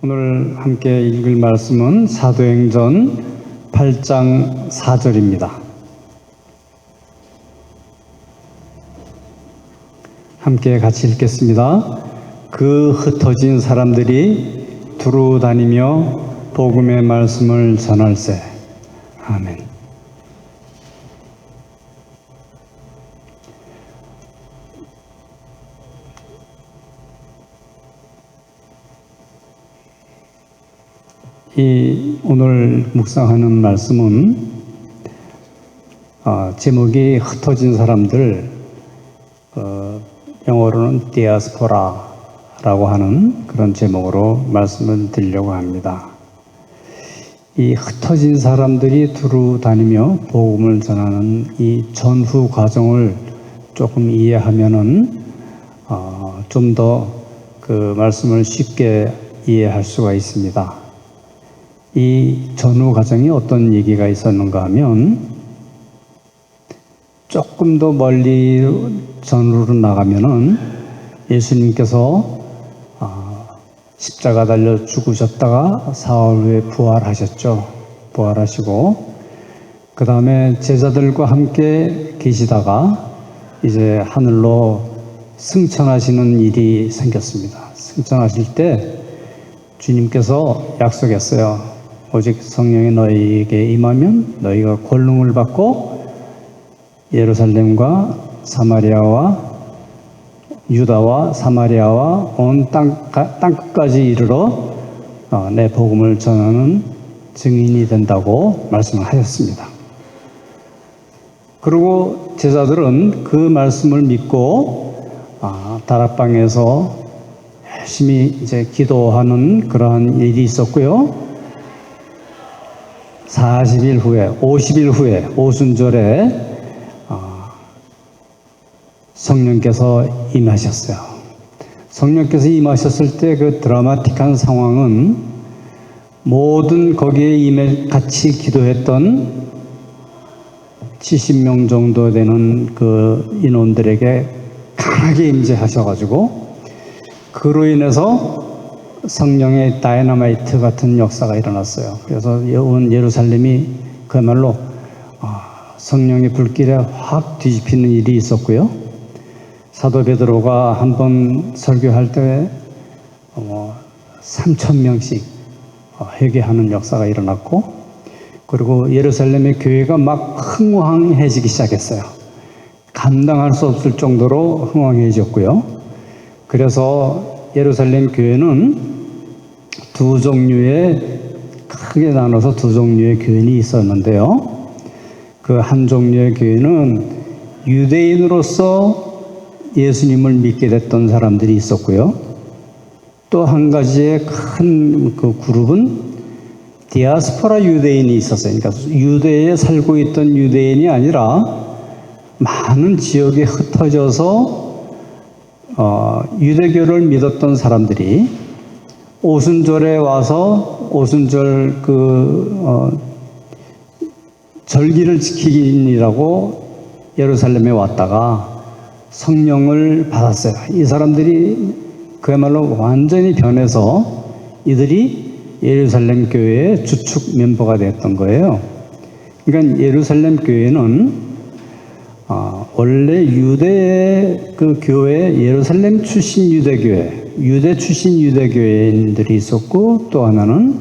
오늘 함께 읽을 말씀은 사도행전 8장 4절입니다. 함께 같이 읽겠습니다. 그 흩어진 사람들이 두루 다니며 복음의 말씀을 전할세. 아멘. 오늘 묵상하는 말씀은 제목이 흩어진 사람들, 영어로는 디아스포라라고 하는 그런 제목으로 말씀을 드리려고 합니다. 이 흩어진 사람들이 두루 다니며 복음을 전하는 이 전후 과정을 조금 이해하면은 좀 더 그 말씀을 쉽게 이해할 수가 있습니다. 이 전후 과정이 어떤 얘기가 있었는가 하면 조금 더 멀리 전후로 나가면은 예수님께서 십자가 달려 죽으셨다가 사흘 후에 부활하셨죠. 부활하시고 그 다음에 제자들과 함께 계시다가 이제 하늘로 승천하시는 일이 생겼습니다. 승천하실 때 주님께서 약속했어요. 오직 성령이 너희에게 임하면 너희가 권능을 받고 예루살렘과 사마리아와 유다와 사마리아와 온 땅끝까지 이르러 내 복음을 전하는 증인이 된다고 말씀을 하셨습니다. 그리고 제자들은 그 말씀을 믿고 다락방에서 열심히 이제 기도하는 그러한 일이 있었고요. 40일 후에, 50일 후에 오순절에 성령께서 임하셨어요. 성령께서 임하셨을 때 그 드라마틱한 상황은 모든 거기에 같이 기도했던 70명 정도 되는 그 인원들에게 강하게 임재하셔가지고 그로 인해서 성령의 다이너마이트 같은 역사가 일어났어요. 그래서 온 예루살렘이 그야말로 성령의 불길에 확 뒤집히는 일이 있었고요. 사도 베드로가 한번 설교할 때 3,000명씩 회개하는 역사가 일어났고, 그리고 예루살렘의 교회가 막 흥왕해지기 시작했어요. 감당할 수 없을 정도로 흥왕해졌고요. 그래서 예루살렘 교회는 두 종류의, 크게 나눠서 두 종류의 교인이 있었는데요. 그 한 종류의 교인은 유대인으로서 예수님을 믿게 됐던 사람들이 있었고요. 또 한 가지의 큰 그 그룹은 디아스포라 유대인이 있었어요. 그러니까 유대에 살고 있던 유대인이 아니라 많은 지역에 흩어져서 유대교를 믿었던 사람들이 오순절에 와서 오순절 절기를 지키기라고 예루살렘에 왔다가 성령을 받았어요. 이 사람들이 그야말로 완전히 변해서 이들이 예루살렘 교회의 주축 멤버가 됐던 거예요. 그러니까 예루살렘 교회는 원래 유대의 그 교회, 예루살렘 출신 유대교회, 유대 출신 유대교회인들이 있었고, 또 하나는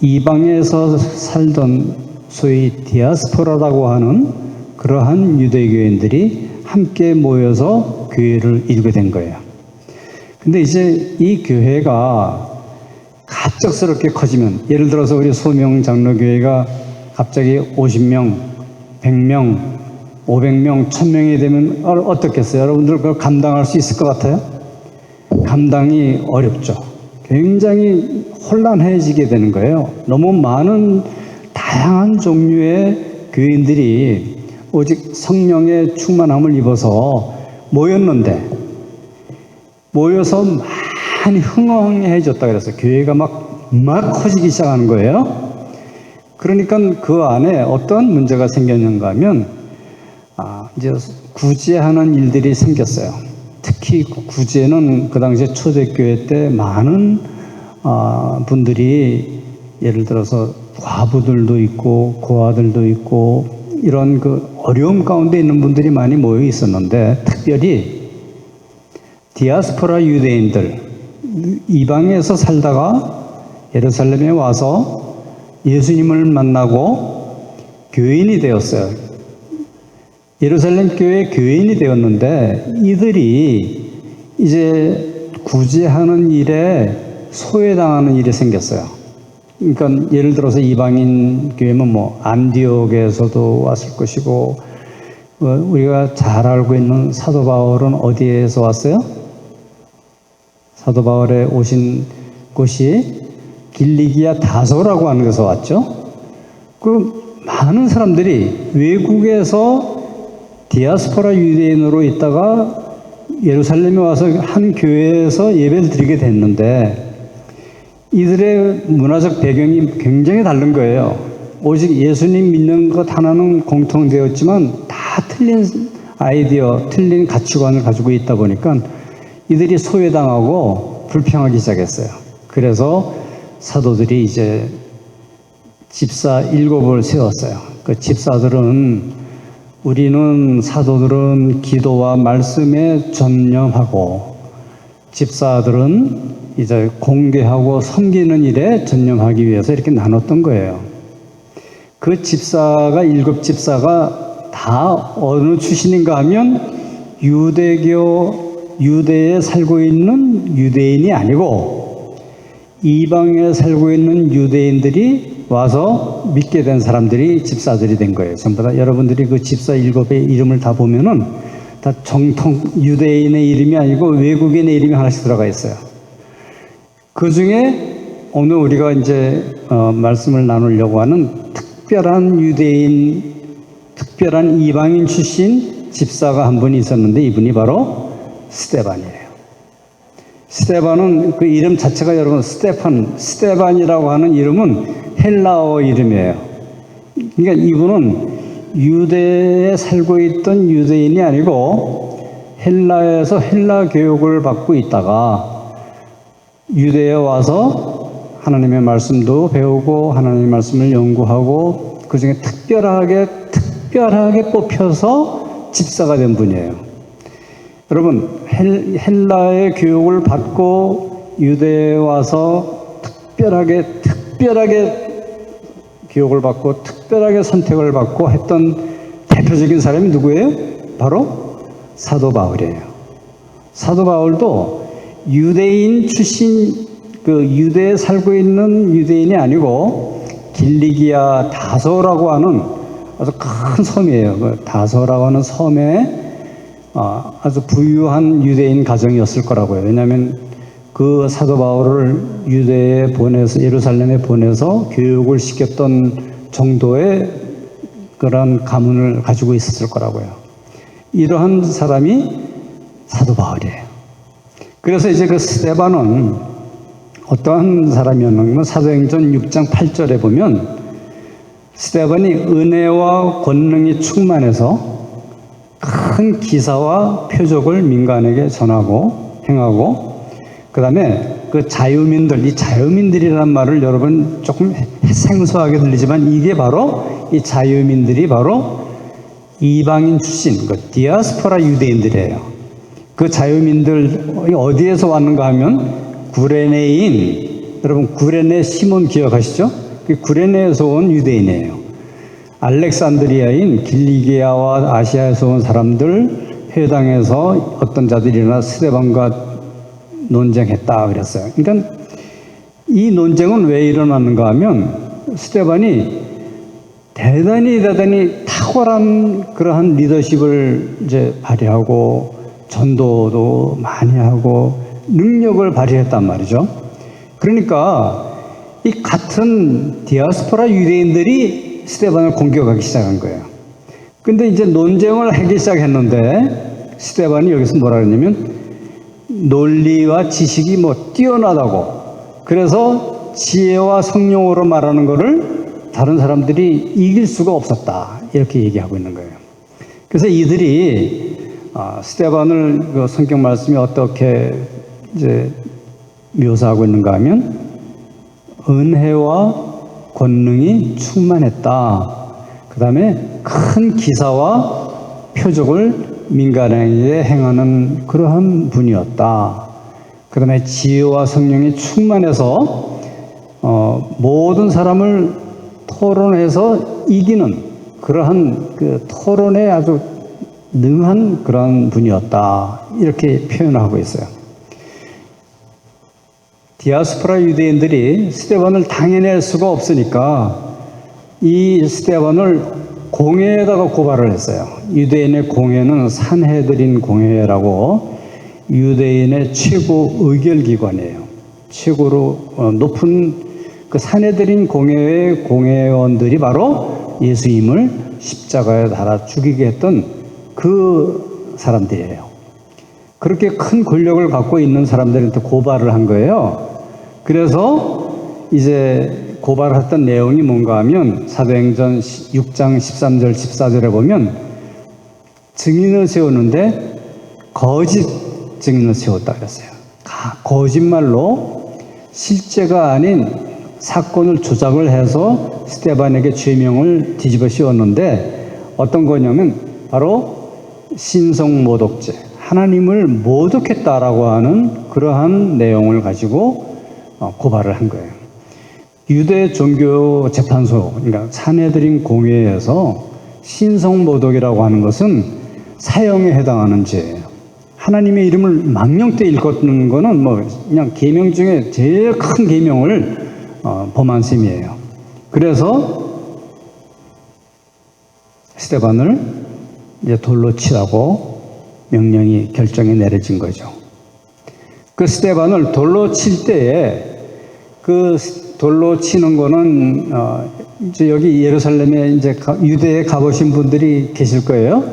이방에서 살던 소위 디아스포라라고 하는 그러한 유대교인들이 함께 모여서 교회를 이루게 된 거예요. 근데 이제 이 교회가 갑작스럽게 커지면, 예를 들어서 우리 소명 장로교회가 갑자기 50명, 100명, 500명, 1000명이 되면 어떻겠어요? 여러분들 그걸 감당할 수 있을 것 같아요? 감당이 어렵죠. 굉장히 혼란해지게 되는 거예요. 너무 많은 다양한 종류의 교인들이 오직 성령의 충만함을 입어서 모였는데, 모여서 많이 흥왕해졌다 그랬어요. 교회가 막 커지기 시작하는 거예요. 그러니까 그 안에 어떤 문제가 생겼는가 하면 이제 구제하는 일들이 생겼어요. 특히 특히 구제는 그 당시에 초대교회 때 많은 분들이 예를 들어서 과부들도 있고 고아들도 있고 이런 그 어려움 가운데 있는 분들이 많이 모여 있었는데, 특별히 디아스포라 유대인들, 이방에서 살다가 예루살렘에 와서 예수님을 만나고 교인이 되었어요. 예루살렘 교회 교인이 되었는데 이들이 이제 구제하는 일에 소외당하는 일이 생겼어요. 그러니까 예를 들어서 이방인 교회면 뭐 안디옥에서도 왔을 것이고, 우리가 잘 알고 있는 사도 바울은 어디에서 왔어요? 사도 바울에 오신 곳이 길리기아 다소라고 하는 데서 왔죠. 그 많은 사람들이 외국에서 디아스포라 유대인으로 있다가 예루살렘에 와서 한 교회에서 예배를 드리게 됐는데, 이들의 문화적 배경이 굉장히 다른 거예요. 오직 예수님 믿는 것 하나는 공통되었지만 다 틀린 아이디어, 틀린 가치관을 가지고 있다 보니까 이들이 소외당하고 불평하기 시작했어요. 그래서 사도들이 이제 집사 7을 세웠어요. 그 집사들은, 우리는 사도들은 기도와 말씀에 전념하고 집사들은 이제 공개하고 섬기는 일에 전념하기 위해서 이렇게 나눴던 거예요. 그 집사가 7 집사가 다 어느 출신인가 하면 유대에 살고 있는 유대인이 아니고 이방에 살고 있는 유대인들이 와서 믿게 된 사람들이 집사들이 된 거예요. 전부 다. 여러분들이 그 집사 7의 이름을 다 보면은 다 정통 유대인의 이름이 아니고 외국인의 이름이 하나씩 들어가 있어요. 그 중에 오늘 우리가 이제 말씀을 나누려고 하는 특별한 유대인, 특별한 이방인 출신 집사가 한 분이 있었는데, 이분이 바로 스데반이에요. 스데반은 그 이름 자체가, 여러분, 스데반이라고 하는 이름은 헬라어 이름이에요. 그러니까 이분은 유대에 살고 있던 유대인이 아니고 헬라에서 헬라 교육을 받고 있다가 유대에 와서 하나님의 말씀도 배우고 하나님의 말씀을 연구하고 그 중에 특별하게 뽑혀서 집사가 된 분이에요. 여러분, 헬라의 교육을 받고 유대에 와서 특별하게 교육을 받고 특별하게 선택을 받고 했던 대표적인 사람이 누구예요? 바로 사도 바울이에요. 사도 바울도 유대인 출신, 그 유대에 살고 있는 유대인이 아니고 길리기아 다소라고 하는 아주 큰 섬이에요. 그 다소라고 하는 섬에 아주 부유한 유대인 가정이었을 거라고요. 왜냐하면 그 사도 바울을 유대에 보내서, 예루살렘에 보내서 교육을 시켰던 정도의 그런 가문을 가지고 있었을 거라고요. 이러한 사람이 사도 바울이에요. 그래서 이제 그 스데반은 어떠한 사람이었는가? 사도행전 6장 8절에 보면 스데반이 은혜와 권능이 충만해서 큰 기사와 표적을 민간에게 전하고 행하고, 그 다음에 그 자유민들, 이 자유민들이라는 말을 여러분 조금 생소하게 들리지만 이게 바로 이 자유민들이 바로 이방인 출신, 그 디아스포라 유대인들이에요. 그 자유민들 어디에서 왔는가 하면 구레네인, 여러분 구레네 시몬 기억하시죠? 그 구레네에서 온 유대인이에요. 알렉산드리아인 길리기아와 아시아에서 온 사람들 회당에서 어떤 자들이 일어나 스데반과 논쟁했다 그랬어요. 그러니까 이 논쟁은 왜 일어났는가 하면 스데반이 대단히 탁월한 그러한 리더십을 이제 발휘하고 전도도 많이 하고 능력을 발휘했단 말이죠. 그러니까 이 같은 디아스포라 유대인들이 스데반을 공격하기 시작한 거예요. 근데 이제 논쟁을 하기 시작했는데 스데반이 여기서 뭐라 그러냐면 논리와 지식이 뭐 뛰어나다고, 그래서 지혜와 성령으로 말하는 거를 다른 사람들이 이길 수가 없었다, 이렇게 얘기하고 있는 거예요. 그래서 이들이 스데반을 그 성경 말씀이 어떻게 이제 묘사하고 있는가 하면 은혜와 권능이 충만했다. 그 다음에 큰 기사와 표적을 민간에게 행하는 그러한 분이었다. 그 다음에 지혜와 성령이 충만해서 모든 사람을 토론해서 이기는 그러한 그 토론에 아주 능한 그런 분이었다. 이렇게 표현하고 있어요. 디아스포라 유대인들이 스데반을 당해낼 수가 없으니까 이 스데반을 공회에다가 고발을 했어요. 유대인의 공회는 산헤드린 공회라고 유대인의 최고 의결기관이에요. 최고로 높은 그 산헤드린 공회의 공회원들이 바로 예수님을 십자가에 달아 죽이게 했던 그 사람들이에요. 그렇게 큰 권력을 갖고 있는 사람들한테 고발을 한 거예요. 그래서 이제 고발했던 내용이 뭔가 하면 사도행전 6장 13절 14절에 보면 증인을 세우는데 거짓 증인을 세웠다 그랬어요. 거짓말로 실제가 아닌 사건을 조작을 해서 스데반에게 죄명을 뒤집어 씌웠는데 어떤 거냐면 바로 신성모독죄, 하나님을 모독했다라고 하는 그러한 내용을 가지고 고발을 한 거예요. 유대 종교 재판소, 그러니까 산헤드린 공회에서 신성모독이라고 하는 것은 사형에 해당하는 죄예요. 하나님의 이름을 망령되이 일컫는 거는 뭐 그냥 계명 중에 제일 큰 계명을 범한 셈이에요. 그래서 스데반을 이제 돌로 치라고 결정이 내려진 거죠. 그 스데반을 돌로 칠 때에 그 돌로 치는 거는 이제 여기 예루살렘에 이제 유대에 가보신 분들이 계실 거예요.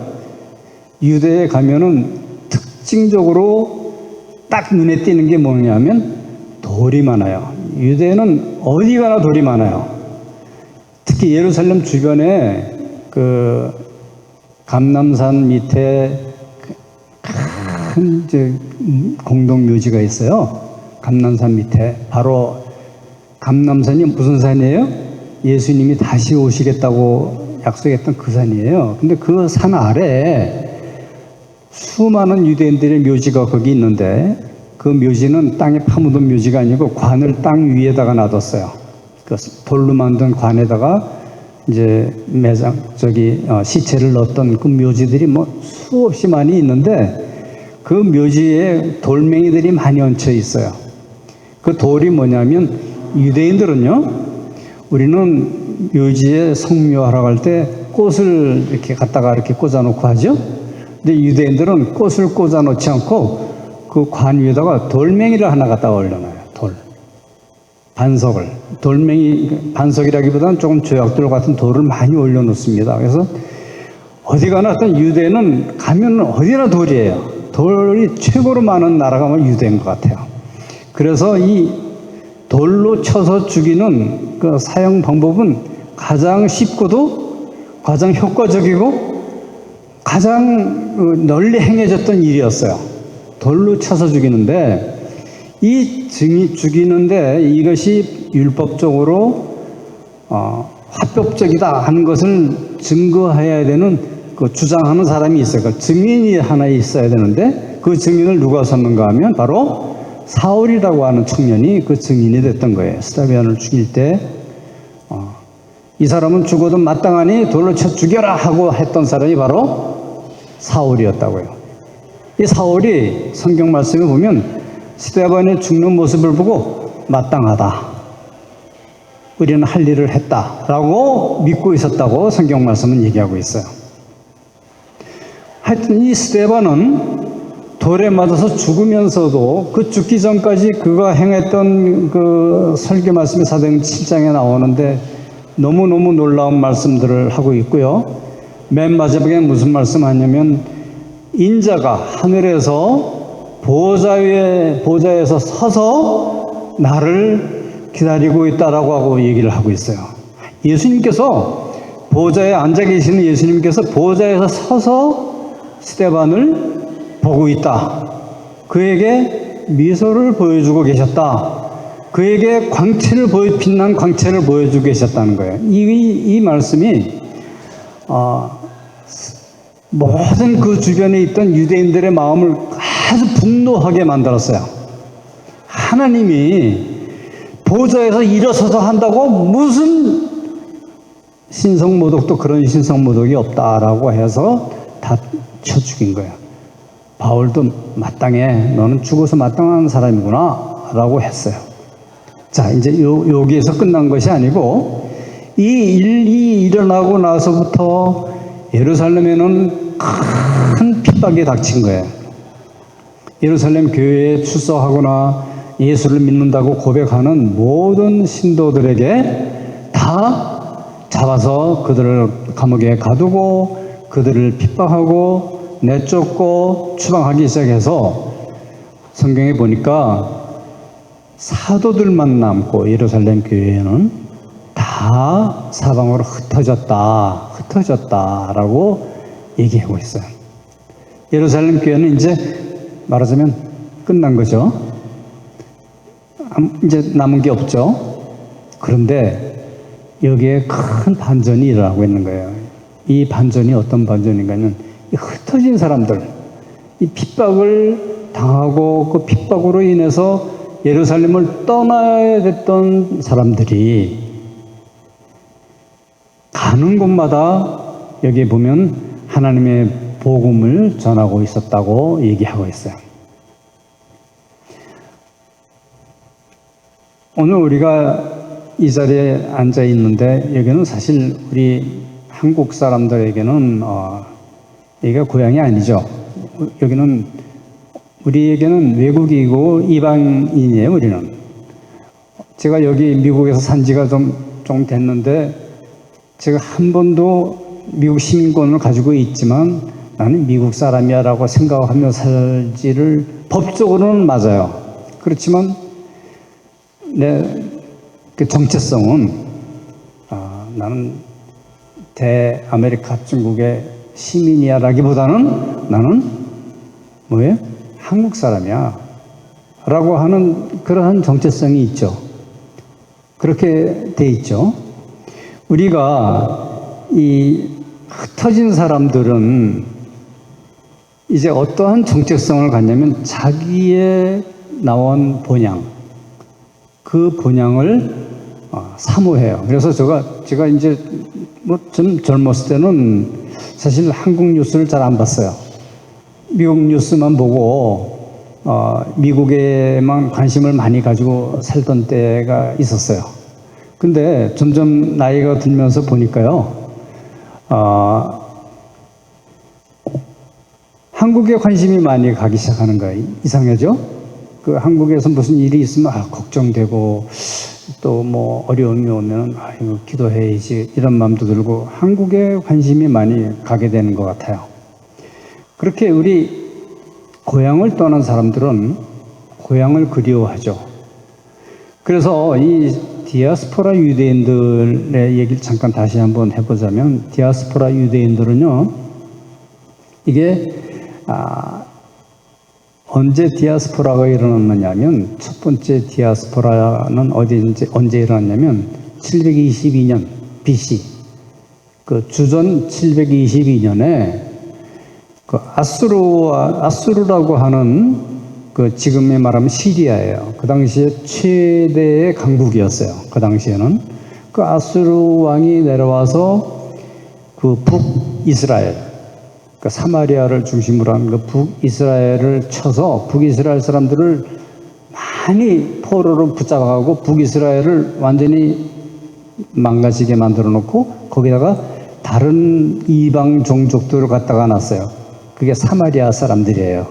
유대에 가면은 특징적으로 딱 눈에 띄는 게 뭐냐면 돌이 많아요. 유대는 어디 가나 돌이 많아요. 특히 예루살렘 주변에 그 감람산 밑에 큰 이제 공동묘지가 있어요. 감람산 밑에. 바로 감람산이 무슨 산이에요? 예수님이 다시 오시겠다고 약속했던 그 산이에요. 근데 그 산 아래에 수많은 유대인들의 묘지가 거기 있는데 그 묘지는 땅에 파묻은 묘지가 아니고 관을 땅 위에다가 놔뒀어요. 그 돌로 만든 관에다가 이제 시체를 넣었던 그 묘지들이 뭐 수없이 많이 있는데 그 묘지에 돌멩이들이 많이 얹혀 있어요. 그 돌이 뭐냐면 유대인들은요, 우리는 묘지에 성묘하러 갈 때 꽃을 이렇게 갖다가 이렇게 꽂아놓고 하죠. 근데 유대인들은 꽃을 꽂아놓지 않고 그 관 위에다가 돌멩이를 하나 갖다가 올려놔요. 반석을. 반석이라기보다는 조금 조약돌 같은 돌을 많이 올려놓습니다. 그래서 어디 가나 어떤 유대는 가면 어디나 돌이에요. 돌이 최고로 많은 나라가 뭐 유대인 것 같아요. 그래서 이 돌로 쳐서 죽이는 그 사용 방법은 가장 쉽고도 가장 효과적이고 가장 널리 행해졌던 일이었어요. 돌로 쳐서 죽이는데 이 죽이는데 이것이 율법적으로 합법적이다 하는 것을 증거해야 되는 그 주장하는 사람이 있어요. 그 증인이 하나 있어야 되는데 그 증인을 누가 섰는가 하면 바로 사울이라고 하는 청년이 그 증인이 됐던 거예요. 스데반을 죽일 때 이 사람은 죽어도 마땅하니 돌로 쳐 죽여라 하고 했던 사람이 바로 사울이었다고요. 이 사울이 성경 말씀에 보면 스데반이 죽는 모습을 보고 마땅하다, 우리는 할 일을 했다라고 믿고 있었다고 성경 말씀은 얘기하고 있어요. 하여튼 이 스데반은 돌에 맞아서 죽으면서도 그 죽기 전까지 그가 행했던 그 설교 말씀이 사도행전 7장에 나오는데 너무너무 놀라운 말씀들을 하고 있고요. 맨 마지막에 무슨 말씀 하냐면 인자가 하늘에서 보좌에서 서서 나를 기다리고 있다라고 하고 얘기를 하고 있어요. 예수님께서 보좌에 앉아 계시는 예수님께서 보좌에서 서서 스데반을 보고 있다. 그에게 미소를 보여주고 계셨다. 그에게 빛난 광채를 보여주고 계셨다는 거예요. 이 말씀이 모든 그 주변에 있던 유대인들의 마음을 아주 분노하게 만들었어요. 하나님이 보좌에서 일어서서 한다고 무슨 신성모독도 그런 신성모독이 없다라고 해서 다 쳐 죽인 거예요. 바울도 마땅해. 너는 죽어서 마땅한 사람이구나 라고 했어요. 자, 이제 여기에서 끝난 것이 아니고 이 일이 일어나고 나서부터 예루살렘에는 큰 핍박이 닥친 거예요. 예루살렘 교회에 출석하거나 예수를 믿는다고 고백하는 모든 신도들에게 다 잡아서 그들을 감옥에 가두고 그들을 핍박하고 내쫓고 추방하기 시작해서 성경에 보니까 사도들만 남고 예루살렘 교회에는 다 사방으로 흩어졌다라고 얘기하고 있어요. 예루살렘 교회는 이제 말하자면 끝난 거죠. 이제 남은 게 없죠. 그런데 여기에 큰 반전이 일어나고 있는 거예요. 이 반전이 어떤 반전인가는 이 흩어진 사람들, 이 핍박을 당하고 그 핍박으로 인해서 예루살렘을 떠나야 됐던 사람들이 가는 곳마다 여기 보면 하나님의 복음을 전하고 있었다고 얘기하고 있어요. 오늘 우리가 이 자리에 앉아 있는데 여기는 사실 우리 한국 사람들에게는 여기가 고향이 아니죠. 여기는 우리에게는 외국이고 이방인이에요. 우리는. 제가 여기 미국에서 산 지가 좀 됐는데 제가 한 번도 미국 시민권을 가지고 있지만 나는 미국 사람이야 라고 생각하며 살지를 법적으로는 맞아요. 그렇지만 내 그 정체성은 나는 대아메리카 중국의 시민이야 라기보다는 나는 뭐예요? 한국 사람이야 라고 하는 그러한 정체성이 있죠. 그렇게 돼 있죠. 우리가 이 흩어진 사람들은 이제 어떠한 정체성을 갖냐면 자기의 나온 본향, 그 본향을 사모해요. 그래서 제가 이제 뭐 좀 젊었을 때는 사실 한국 뉴스를 잘 안 봤어요. 미국 뉴스만 보고 미국에만 관심을 많이 가지고 살던 때가 있었어요. 근데 점점 나이가 들면서 보니까요, 한국에 관심이 많이 가기 시작하는 거예요. 이상하죠? 그 한국에서 무슨 일이 있으면 걱정되고 또 뭐 어려움이 오면 이거 기도해야지 이런 마음도 들고 한국에 관심이 많이 가게 되는 것 같아요. 그렇게 우리 고향을 떠난 사람들은 고향을 그리워하죠. 그래서 이 디아스포라 유대인들의 얘기를 잠깐 다시 한번 해보자면 디아스포라 유대인들은요, 이게 언제 디아스포라가 일어났느냐면 첫 번째 디아스포라는 언제 일어났냐면 722년 BC 그 주전 722년에 그 아수르라고 하는 그 지금에 말하면 시리아예요. 그 당시에 최대의 강국이었어요. 그 당시에는 그 아수르 왕이 내려와서 그 북이스라엘 그 사마리아를 중심으로 한 그 북이스라엘을 쳐서 북이스라엘 사람들을 많이 포로로 붙잡아가고 북이스라엘을 완전히 망가지게 만들어 놓고 거기다가 다른 이방 종족들을 갖다가 놨어요. 그게 사마리아 사람들이에요.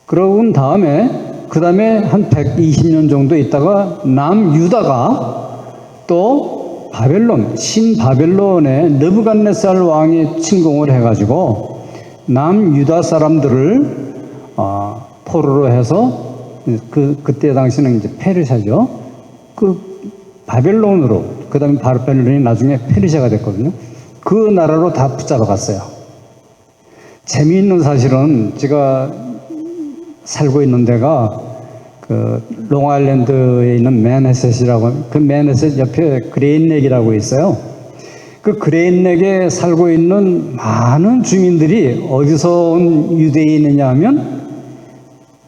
그러고 다음에 그 다음에 한 120년 정도 있다가 남유다가 또 바벨론, 신바벨론의 느부갓네살 왕이 침공을 해가지고 남유다 사람들을 포로로 해서 그때 당시는 이제 페르시아죠. 그 바벨론으로, 그 다음에 바벨론이 나중에 페르시아가 됐거든요. 그 나라로 다 붙잡아갔어요. 재미있는 사실은 제가 살고 있는 데가 그 롱아일랜드에 있는 맨해셋이라고, 그 맨해셋 옆에 그레인넥이라고 있어요. 그 그레인넥에 살고 있는 많은 주민들이 어디서 온 유대인이냐 하면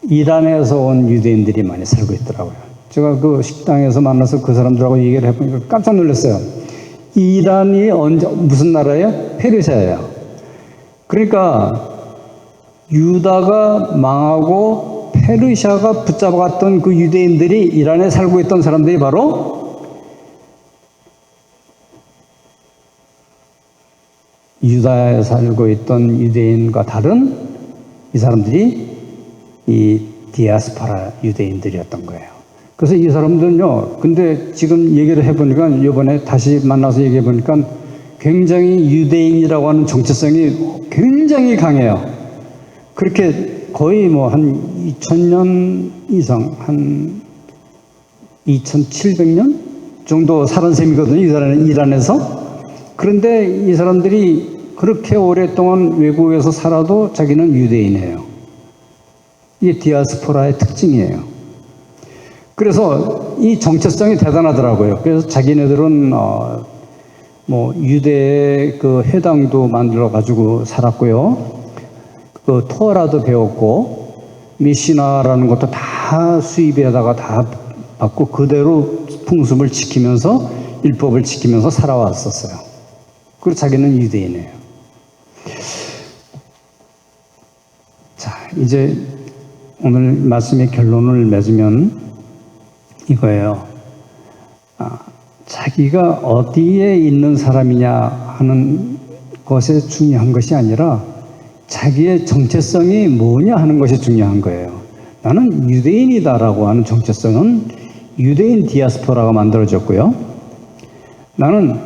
이란에서 온 유대인들이 많이 살고 있더라고요. 제가 그 식당에서 만나서 그 사람들하고 얘기를 해보니까 깜짝 놀랐어요. 이란이 언제, 무슨 나라예요? 페르시아예요. 그러니까 유다가 망하고 페르시아가 붙잡아갔던 그 유대인들이 이란에 살고 있던 사람들이 바로 유다에 살고 있던 유대인과 다른 이 사람들이 이 디아스포라 유대인들이었던 거예요. 그래서 이 사람들은요, 근데 지금 얘기를 해보니까, 이번에 다시 만나서 얘기해보니까 굉장히 유대인이라고 하는 정체성이 굉장히 강해요. 그렇게 거의 뭐 한 2000년 이상, 한 2700년 정도 살은 셈이거든요, 이란에서. 그런데 이 사람들이 그렇게 오랫동안 외국에서 살아도 자기는 유대인이에요. 이게 디아스포라의 특징이에요. 그래서 이 정체성이 대단하더라고요. 그래서 자기네들은 뭐 유대의 그 회당도 만들어 가지고 살았고요. 그 토라도 배웠고 미시나라는 것도 다 수입에다가 다 받고 그대로 풍습을 지키면서 율법을 지키면서 살아왔었어요. 그리고 자기는 유대인이에요. 자, 이제 오늘 말씀의 결론을 맺으면 이거예요. 자기가 어디에 있는 사람이냐 하는 것에 중요한 것이 아니라 자기의 정체성이 뭐냐 하는 것이 중요한 거예요. 나는 유대인이다라고 하는 정체성은 유대인 디아스포라가 만들어졌고요. 나는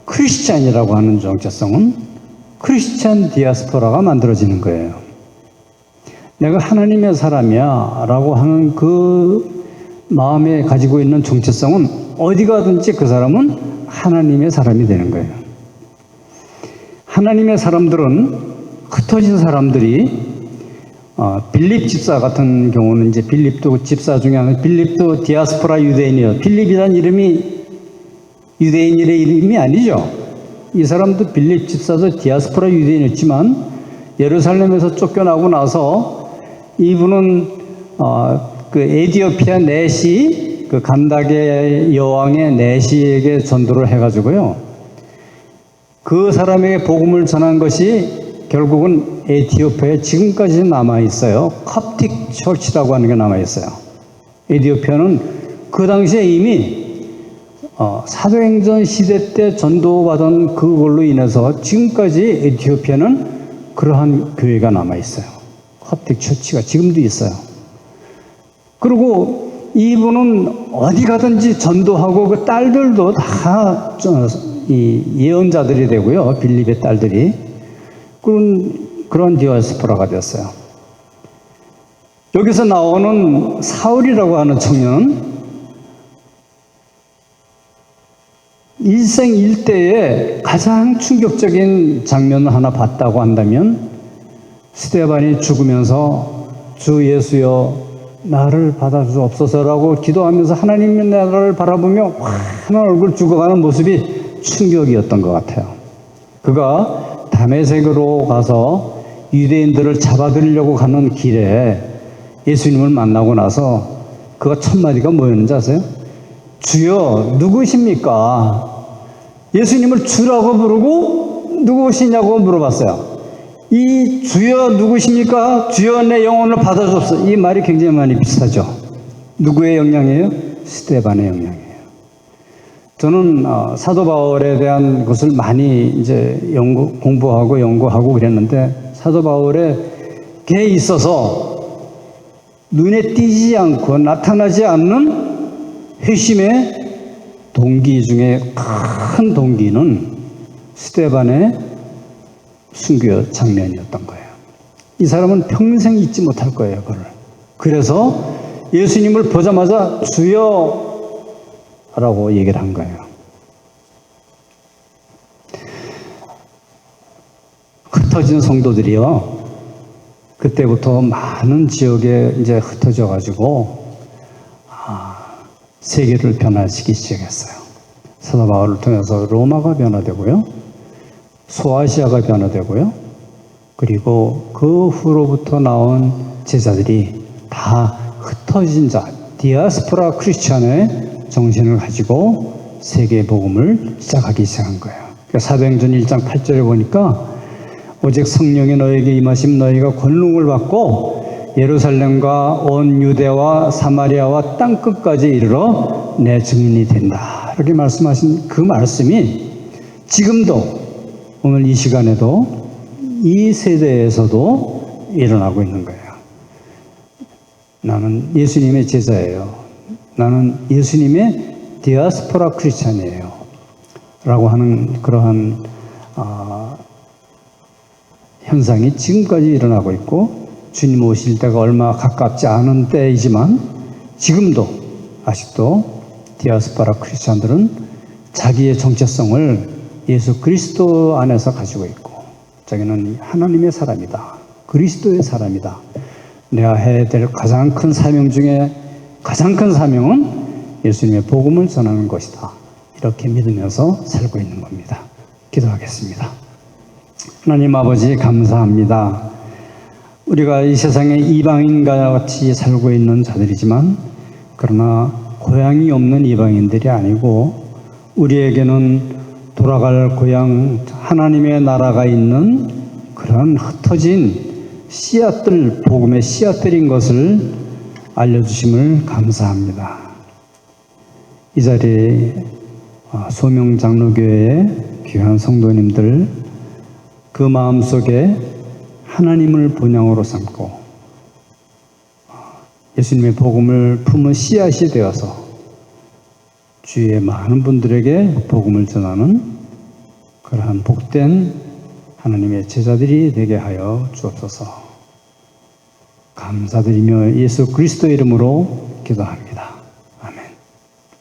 크리스찬이라고 하는 정체성은 크리스찬 디아스포라가 만들어지는 거예요. 내가 하나님의 사람이야 라고 하는 그 마음에 가지고 있는 정체성은 어디 가든지 그 사람은 하나님의 사람이 되는 거예요. 하나님의 사람들은, 흩어진 사람들이, 빌립 집사 같은 경우는 이제 빌립도 집사 중에 하나, 빌립도 디아스포라 유대인이에요. 빌립이라는 이름이 유대인의 이름이 아니죠. 이 사람도 빌립 집사도 디아스포라 유대인이었지만 예루살렘에서 쫓겨나고 나서 이분은 그 에디오피아 네시, 그 간다게 여왕의 네시에게 전도를 해가지고요. 그 사람에게 복음을 전한 것이 결국은 에티오피아에 지금까지 남아있어요. 컵틱 처치라고 하는 게 남아있어요. 에티오피아는 그 당시에 이미 사도행전 시대 때 전도받은 그걸로 인해서 지금까지 에티오피아는 그러한 교회가 남아있어요. 컵틱 처치가 지금도 있어요. 그리고 이분은 어디 가든지 전도하고 그 딸들도 다 이 예언자들이 되고요. 빌립의 딸들이. 그런 디아스포라가 됐어요. 여기서 나오는 사울이라고 하는 청년은 일생 일대에 가장 충격적인 장면을 하나 봤다고 한다면 스데반이 죽으면서 주 예수여 나를 받아주옵소서라고 기도하면서 하나님의 나라를 바라보며 환한 얼굴 죽어가는 모습이 충격이었던 것 같아요. 그가 다메섹으로 가서 유대인들을 잡아들이려고 가는 길에 예수님을 만나고 나서 그가 첫 마디가 뭐였는지 아세요? 주여 누구십니까? 예수님을 주라고 부르고 누구시냐고 물어봤어요. 이 주여 누구십니까? 주여 내 영혼을 받아주옵소서. 이 말이 굉장히 많이 비슷하죠. 누구의 영향이에요? 스데반의 영향이에요. 저는 사도 바울에 대한 것을 많이 이제 공부하고 연구하고 그랬는데 사도 바울에게 있어서 눈에 띄지 않고 나타나지 않는 회심의 동기 중에 큰 동기는 스데반의 순교 장면이었던 거예요. 이 사람은 평생 잊지 못할 거예요, 그걸. 그래서 예수님을 보자마자 주여 라고 얘기를 한 거예요. 흩어진 성도들이요. 그때부터 많은 지역에 이제 흩어져 가지고 세계를 변화시키기 시작했어요. 사도 바울을 통해서 로마가 변화되고요. 소아시아가 변화되고요. 그리고 그 후로부터 나온 제자들이 다 흩어진 자, 디아스포라 크리스찬의 정신을 가지고 세계 복음을 시작하기 시작한 거예요. 그러니까 사도행전 1장 8절에 보니까 오직 성령이 너에게 임하시면 너희가 권능을 받고 예루살렘과 온 유대와 사마리아와 땅끝까지 이르러 내 증인이 된다. 이렇게 말씀하신 그 말씀이 지금도 오늘 이 시간에도 이 세대에서도 일어나고 있는 거예요. 나는 예수님의 제자예요. 나는 예수님의 디아스포라 크리스찬이에요. 라고 하는 그러한 현상이 지금까지 일어나고 있고 주님 오실 때가 얼마 가깝지 않은 때이지만 지금도 아직도 디아스포라 크리스찬들은 자기의 정체성을 예수 그리스도 안에서 가지고 있고 자기는 하나님의 사람이다. 그리스도의 사람이다. 내가 해야 될 가장 큰 사명 중에 가장 큰 사명은 예수님의 복음을 전하는 것이다. 이렇게 믿으면서 살고 있는 겁니다. 기도하겠습니다. 하나님 아버지 감사합니다. 우리가 이 세상에 이방인과 같이 살고 있는 자들이지만 그러나 고향이 없는 이방인들이 아니고 우리에게는 돌아갈 고향 하나님의 나라가 있는 그런 흩어진 씨앗들, 복음의 씨앗들인 것을 알려주심을 감사합니다. 이 자리에 소명장로교회의 귀한 성도님들 그 마음속에 하나님을 본향으로 삼고 예수님의 복음을 품은 씨앗이 되어서 주위의 많은 분들에게 복음을 전하는 그러한 복된 하나님의 제자들이 되게 하여 주옵소서. 감사드리며 예수 그리스도 이름으로 기도합니다.